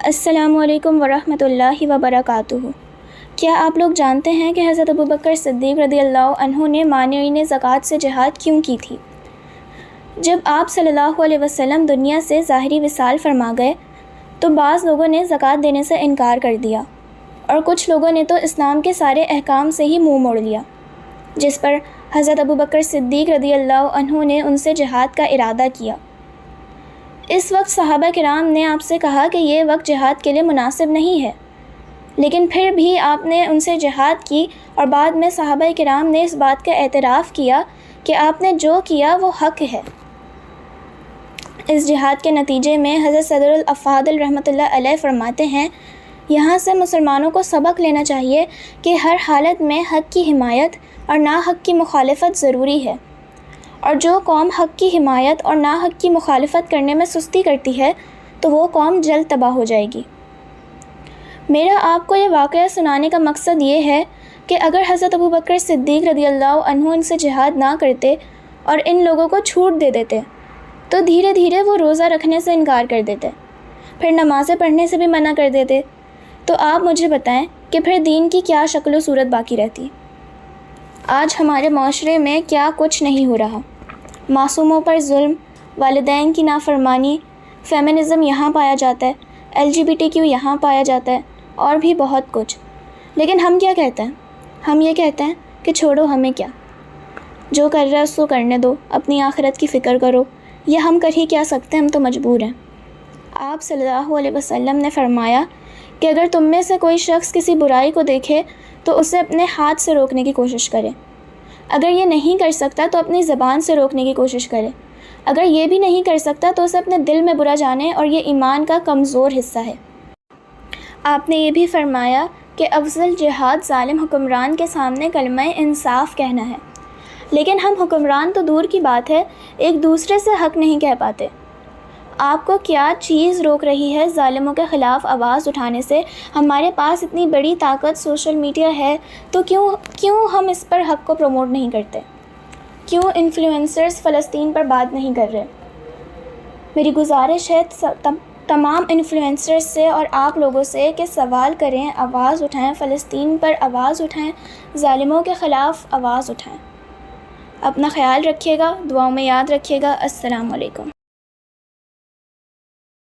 السلام علیکم ورحمۃ اللہ وبرکاتہ۔ کیا آپ لوگ جانتے ہیں کہ حضرت ابوبکر صدیق رضی اللہ عنہ نے مانعین زکوٰۃ سے جہاد کیوں کی تھی؟ جب آپ صلی اللہ علیہ وسلم دنیا سے ظاہری وصال فرما گئے تو بعض لوگوں نے زکوٰۃ دینے سے انکار کر دیا اور کچھ لوگوں نے تو اسلام کے سارے احکام سے ہی منہ موڑ لیا، جس پر حضرت ابوبکر صدیق رضی اللہ عنہ نے ان سے جہاد کا ارادہ کیا۔ اس وقت صحابہ کرام نے آپ سے کہا کہ یہ وقت جہاد کے لیے مناسب نہیں ہے، لیکن پھر بھی آپ نے ان سے جہاد کی اور بعد میں صحابہ کرام نے اس بات کا اعتراف کیا کہ آپ نے جو کیا وہ حق ہے۔ اس جہاد کے نتیجے میں حضرت صدر الافاضل رحمۃ اللہ علیہ فرماتے ہیں، یہاں سے مسلمانوں کو سبق لینا چاہیے کہ ہر حالت میں حق کی حمایت اور ناحق کی مخالفت ضروری ہے، اور جو قوم حق کی حمایت اور ناحق کی مخالفت کرنے میں سستی کرتی ہے تو وہ قوم جلد تباہ ہو جائے گی۔ میرا آپ کو یہ واقعہ سنانے کا مقصد یہ ہے کہ اگر حضرت ابوبکر صدیق رضی اللہ عنہ ان سے جہاد نہ کرتے اور ان لوگوں کو چھوٹ دے دیتے تو دھیرے دھیرے وہ روزہ رکھنے سے انکار کر دیتے، پھر نمازیں پڑھنے سے بھی منع کر دیتے، تو آپ مجھے بتائیں کہ پھر دین کی کیا شکل و صورت باقی رہتی؟ آج ہمارے معاشرے میں کیا کچھ نہیں ہو رہا، معصوموں پر ظلم، والدین کی نافرمانی، فیمنزم یہاں پایا جاتا ہے، LGBTQ یہاں پایا جاتا ہے، اور بھی بہت کچھ۔ لیکن ہم کیا کہتے ہیں؟ ہم یہ کہتے ہیں کہ چھوڑو، ہمیں کیا، جو کر رہا ہے اس کو کرنے دو، اپنی آخرت کی فکر کرو، یہ ہم کر ہی کیا سکتے ہیں، ہم تو مجبور ہیں۔ آپ صلی اللہ علیہ وسلم نے فرمایا کہ اگر تم میں سے کوئی شخص کسی برائی کو دیکھے تو اسے اپنے ہاتھ سے روکنے کی کوشش کرے، اگر یہ نہیں کر سکتا تو اپنی زبان سے روکنے کی کوشش کرے، اگر یہ بھی نہیں کر سکتا تو اسے اپنے دل میں برا جانے، اور یہ ایمان کا کمزور حصہ ہے۔ آپ نے یہ بھی فرمایا کہ افضل جہاد ظالم حکمران کے سامنے کلمہ انصاف کہنا ہے، لیکن ہم حکمران تو دور کی بات ہے، ایک دوسرے سے حق نہیں کہہ پاتے۔ آپ کو کیا چیز روک رہی ہے ظالموں کے خلاف آواز اٹھانے سے؟ ہمارے پاس اتنی بڑی طاقت سوشل میڈیا ہے تو کیوں ہم اس پر حق کو پروموٹ نہیں کرتے؟ کیوں انفلوئنسرز فلسطین پر بات نہیں کر رہے؟ میری گزارش ہے تمام انفلوئنسرز سے اور آپ لوگوں سے کہ سوال کریں، آواز اٹھائیں، فلسطین پر آواز اٹھائیں، ظالموں کے خلاف آواز اٹھائیں۔ اپنا خیال رکھیے گا، دعاؤں میں یاد رکھیے گا۔ السلام علیکم۔